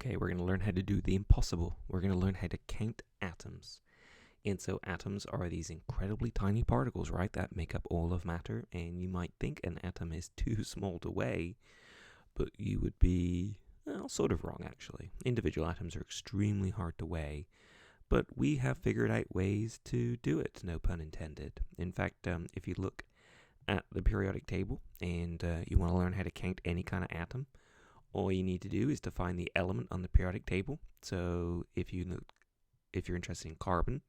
Okay, we're going to learn how to do the impossible. We're going to learn how to count atoms. And so atoms are these incredibly tiny particles, right, that make up all of matter. And you might think an atom is too small to weigh, but you would be, well, sort of wrong, actually. Individual atoms are extremely hard to weigh, but we have figured out ways to do it, no pun intended. In fact, if you look at the periodic table and you want to learn how to count any kind of atom, all you need to do is to find the element on the periodic table. So if you're interested in carbon,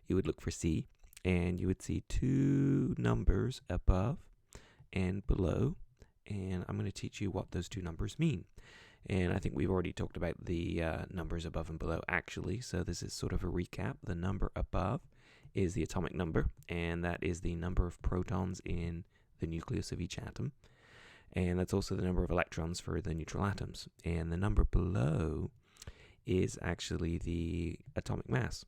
you would look for C, and you would see two numbers above and below, and I'm going to teach you what those two numbers mean. And I think we've already talked about the numbers above and below, actually, so this is sort of a recap. The number above is the atomic number, and that is the number of protons in the nucleus of each atom. And that's also the number of electrons for the neutral atoms. And the number below is actually the atomic mass,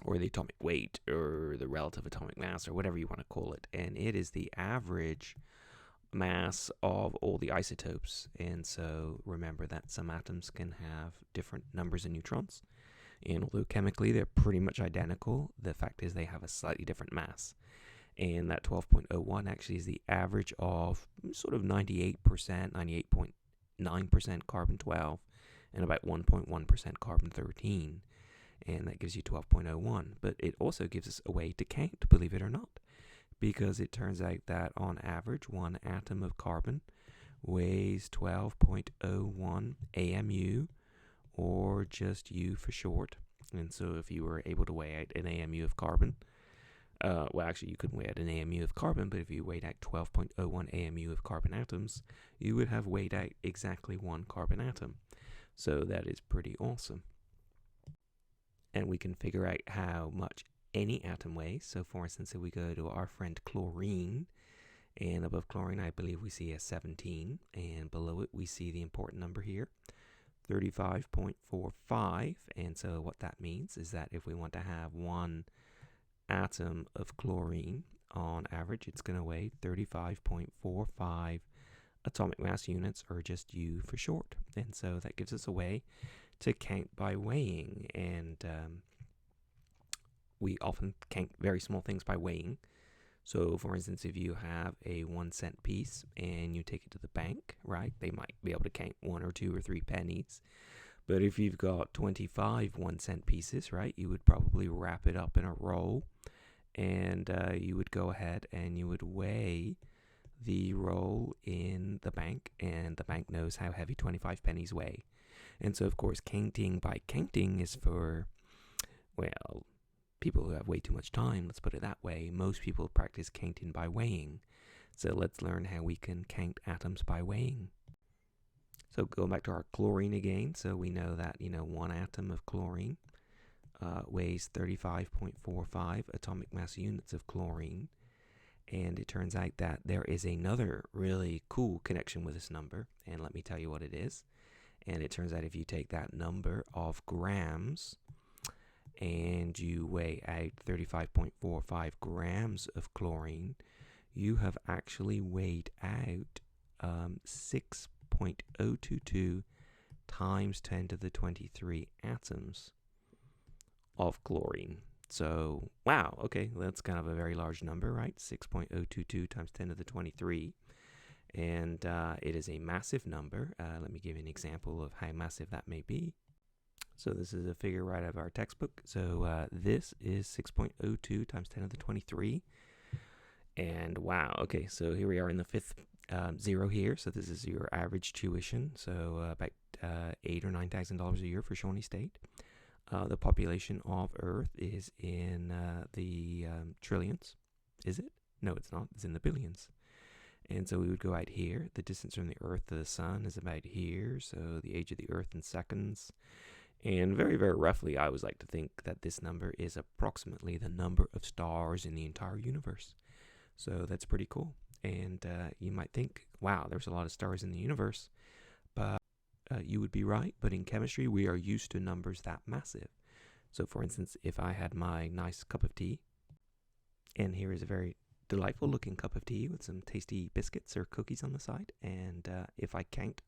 or the atomic weight, or the relative atomic mass, or whatever you want to call it. And it is the average mass of all the isotopes. And so remember that some atoms can have different numbers of neutrons. And although chemically they're pretty much identical, the fact is they have a slightly different mass. And that 12.01 actually is the average of sort of 98%, 98.9% carbon-12, and about 1.1% carbon-13. And that gives you 12.01. But it also gives us a way to count, believe it or not, because it turns out that on average, one atom of carbon weighs 12.01 AMU, or just U for short. And so if you were able to weigh out an AMU of carbon, well, actually, you couldn't weigh out an AMU of carbon, but if you weighed out 12.01 AMU of carbon atoms, you would have weighed out exactly one carbon atom. So that is pretty awesome. And we can figure out how much any atom weighs. So, for instance, if we go to our friend chlorine, and above chlorine, I believe we see a 17, and below it, we see the important number here, 35.45. And so what that means is that if we want to have one atom of chlorine, on average, it's going to weigh 35.45 atomic mass units, or just U for short. And so that gives us a way to count by weighing. And we often count very small things by weighing. So, for instance, if you have a 1 cent piece and you take it to the bank, right, they might be able to count 1 or 2 or 3 pennies. But if you've got 25 1 cent pieces, right, you would probably wrap it up in a roll, and you would go ahead and you would weigh the roll in the bank, and the bank knows how heavy 25 pennies weigh. And so, of course, counting by counting is for, well, people who have way too much time, let's put it that way. Most people practice counting by weighing. So let's learn how we can count atoms by weighing. So going back to our chlorine again, so we know that, one atom of chlorine weighs 35.45 atomic mass units of chlorine. And it turns out that there is another really cool connection with this number, and let me tell you what it is. And it turns out if you take that number of grams and you weigh out 35.45 grams of chlorine, you have actually weighed out 6.022 times 10 to the 23 atoms of chlorine. So, wow, okay, that's kind of a very large number, right? 6.022 times 10 to the 23. And it is a massive number. Let me give you an example of how massive that may be. So this is a figure right out of our textbook. So this is 6.02 times 10 to the 23. And wow, okay, so here we are in the fifth zero here. So this is your average tuition. So about $8,000 or $9,000 a year for Shawnee State. The population of Earth is in the trillions. Is it? No, it's not. It's in the billions. And so we would go out here. The distance from the Earth to the Sun is about here. So the age of the Earth in seconds. And very, very roughly, I always like to think that this number is approximately the number of stars in the entire universe. So that's pretty cool. And you might think, wow, there's a lot of stars in the universe. But you would be right. But in chemistry, we are used to numbers that massive. So for instance, if I had my nice cup of tea, and here is a very delightful looking cup of tea with some tasty biscuits or cookies on the side, and if I count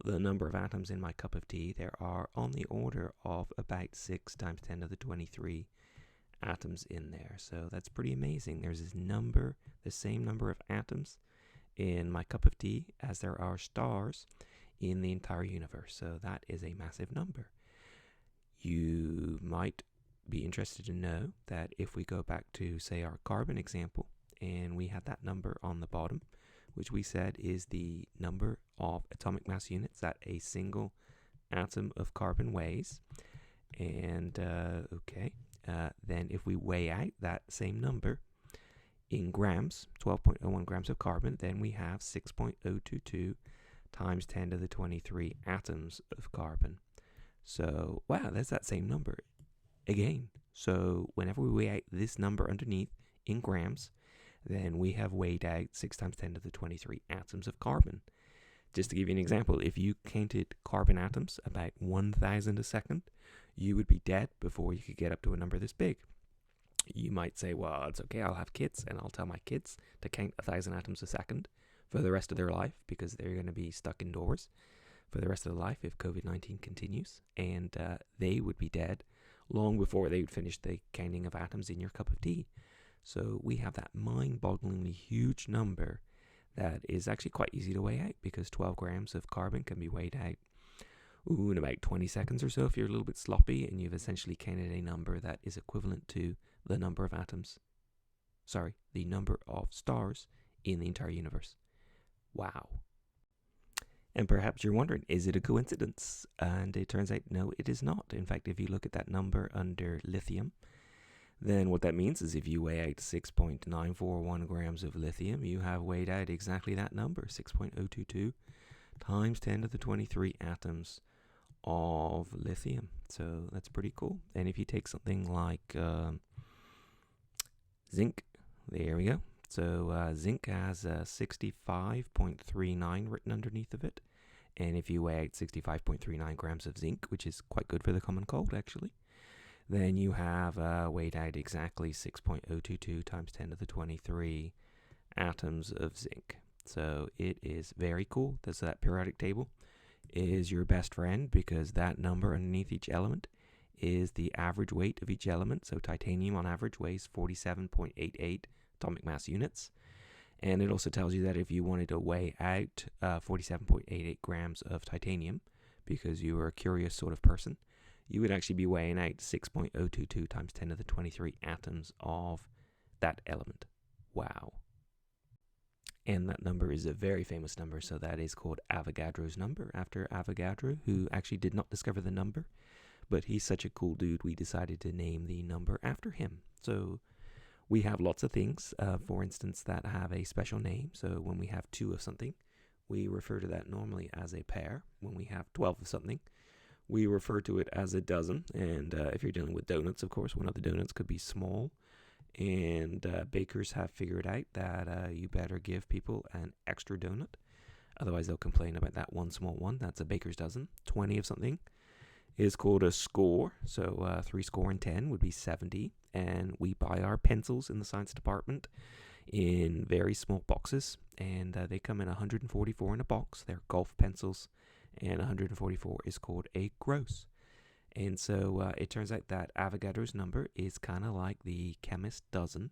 the number of atoms in my cup of tea, there are on the order of about 6 times 10 to the 23 atoms in there. So that's pretty amazing. There's the same number of atoms in my cup of tea as there are stars in the entire universe. So that is a massive number. You might be interested to know that if we go back to, say, our carbon example, and we had that number on the bottom, which we said is the number of atomic mass units that a single atom of carbon weighs. And then if we weigh out that same number in grams, 12.01 grams of carbon, then we have 6.022 times 10 to the 23 atoms of carbon. So, wow, that's that same number again. So whenever we weigh out this number underneath in grams, then we have weighed out 6 times 10 to the 23 atoms of carbon. Just to give you an example, if you counted carbon atoms about 1,000 a second, you would be dead before you could get up to a number this big. You might say, well, it's okay, I'll have kids, and I'll tell my kids to count 1,000 atoms a second for the rest of their life, because they're going to be stuck indoors for the rest of their life if COVID-19 continues, and they would be dead long before they would finish the counting of atoms in your cup of tea. So we have that mind-bogglingly huge number that is actually quite easy to weigh out, because 12 grams of carbon can be weighed out in about 20 seconds or so if you're a little bit sloppy, and you've essentially counted a number that is equivalent to the number of the number of stars in the entire universe. Wow. And perhaps you're wondering, is it a coincidence? And it turns out, no, it is not. In fact, if you look at that number under lithium, then what that means is if you weigh out 6.941 grams of lithium, you have weighed out exactly that number, 6.022 times 10 to the 23 atoms of lithium. So that's pretty cool. And if you take something like zinc, there we go. So zinc has 65.39 written underneath of it. And if you weigh out 65.39 grams of zinc, which is quite good for the common cold actually, then you have weighed out exactly 6.022 times 10 to the 23 atoms of zinc. So it is very cool. So that periodic table is your best friend, because that number underneath each element is the average weight of each element. So titanium on average weighs 47.88 atomic mass units. And it also tells you that if you wanted to weigh out 47.88 grams of titanium, because you were a curious sort of person, you would actually be weighing out 6.022 times 10 to the 23 atoms of that element. Wow. And that number is a very famous number, so that is called Avogadro's number, after Avogadro, who actually did not discover the number, but he's such a cool dude, we decided to name the number after him. So we have lots of things, for instance, that have a special name. So when we have 2 of something, we refer to that normally as a pair. When we have 12 of something, we refer to it as a dozen. And if you're dealing with donuts, of course, one of the donuts could be small. And bakers have figured out that you better give people an extra donut. Otherwise, they'll complain about that one small one. That's a baker's dozen. 20 of something is called a score. So 3 score and 10 would be 70. And we buy our pencils in the science department in very small boxes. And they come in 144 in a box. They're golf pencils. And 144 is called a gross. And so it turns out that Avogadro's number is kind of like the chemist dozen.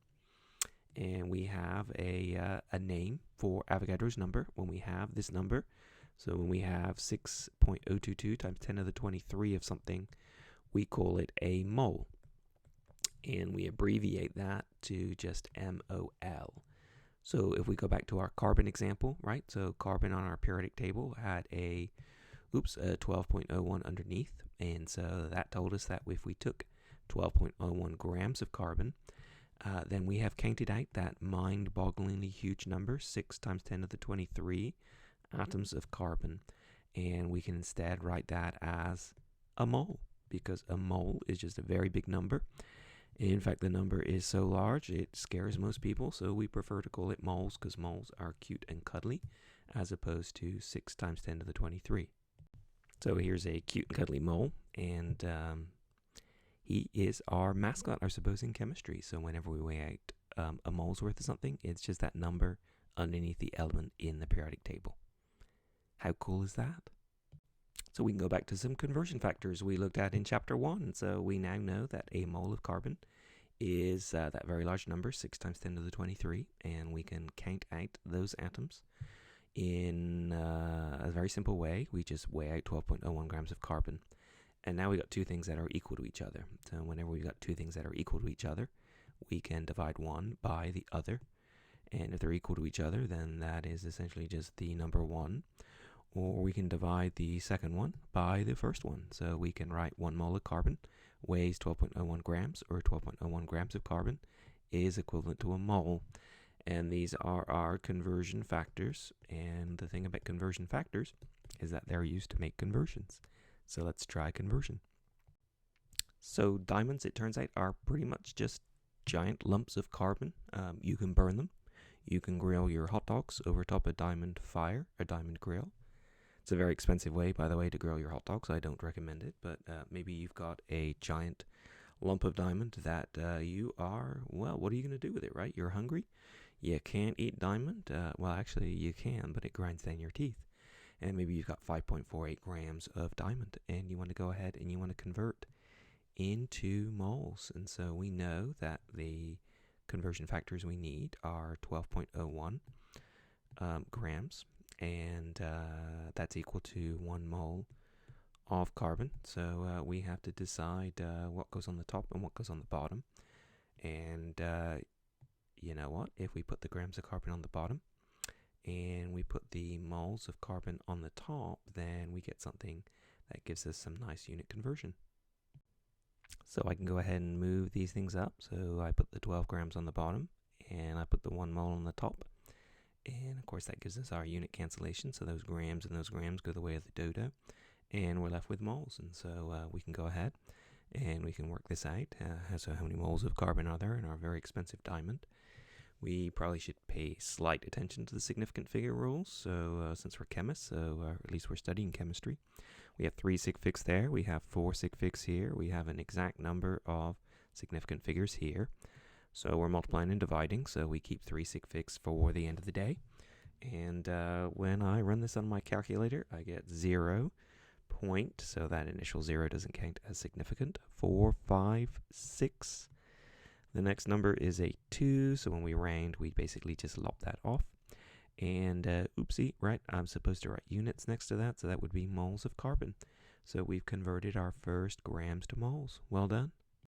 And we have a name for Avogadro's number when we have this number. So when we have 6.022 times 10 to the 23 of something, we call it a mole. And we abbreviate that to just MOL. So if we go back to our carbon example, right? So carbon on our periodic table had a 12.01 underneath. And so that told us that if we took 12.01 grams of carbon, then we have counted out that mind-bogglingly huge number, 6 times 10 to the 23 atoms of carbon. And we can instead write that as a mole, because a mole is just a very big number. In fact, the number is so large, it scares most people, so we prefer to call it moles, because moles are cute and cuddly, as opposed to 6 times 10 to the 23. So here's a cute and cuddly mole, and he is our mascot, I suppose, in chemistry. So whenever we weigh out a mole's worth of something, it's just that number underneath the element in the periodic table. How cool is that? So we can go back to some conversion factors we looked at in chapter 1. So we now know that a mole of carbon is that very large number, 6 times 10 to the 23, and we can count out those atoms in a very simple way. We just weigh out 12.01 grams of carbon. And now we got two things that are equal to each other. So whenever we got two things that are equal to each other, we can divide one by the other. And if they're equal to each other, then that is essentially just the number 1. Or we can divide the second one by the first one. So we can write 1 mole of carbon weighs 12.01 grams, or 12.01 grams of carbon is equivalent to a mole. And these are our conversion factors. And the thing about conversion factors is that they're used to make conversions. So let's try conversion. So diamonds, it turns out, are pretty much just giant lumps of carbon. You can burn them. You can grill your hot dogs over top a diamond fire, a diamond grill. It's a very expensive way, by the way, to grill your hot dogs. I don't recommend it, but maybe you've got a giant lump of diamond that you are, well, what are you going to do with it, right? You're hungry. You can't eat diamond. Well, actually, you can, but it grinds down your teeth. And maybe you've got 5.48 grams of diamond, and you want to go ahead and you want to convert into moles. And so we know that the conversion factors we need are 12.01 grams, and that's equal to 1 mole of carbon. So we have to decide what goes on the top and what goes on the bottom. And you know what? If we put the grams of carbon on the bottom and we put the moles of carbon on the top, then we get something that gives us some nice unit conversion. So I can go ahead and move these things up. So I put the 12 grams on the bottom and I put the 1 mole on the top. And of course that gives us our unit cancellation. So those grams and those grams go the way of the dodo, and we're left with moles. And so we can go ahead and we can work this out. So how many moles of carbon are there in our very expensive diamond? We probably should pay slight attention to the significant figure rules. So since we're chemists, so at least we're studying chemistry, we have 3 sig figs there. We have 4 sig figs here. We have an exact number of significant figures here. So we're multiplying and dividing. So we keep 3 sig figs for the end of the day. And when I run this on my calculator, I get 0. So that initial 0 doesn't count as significant. 4, 5, 6. The next number is a 2, so when we round, we basically just lop that off. And oopsie, right, I'm supposed to write units next to that, so that would be moles of carbon. So we've converted our first grams to moles. Well done.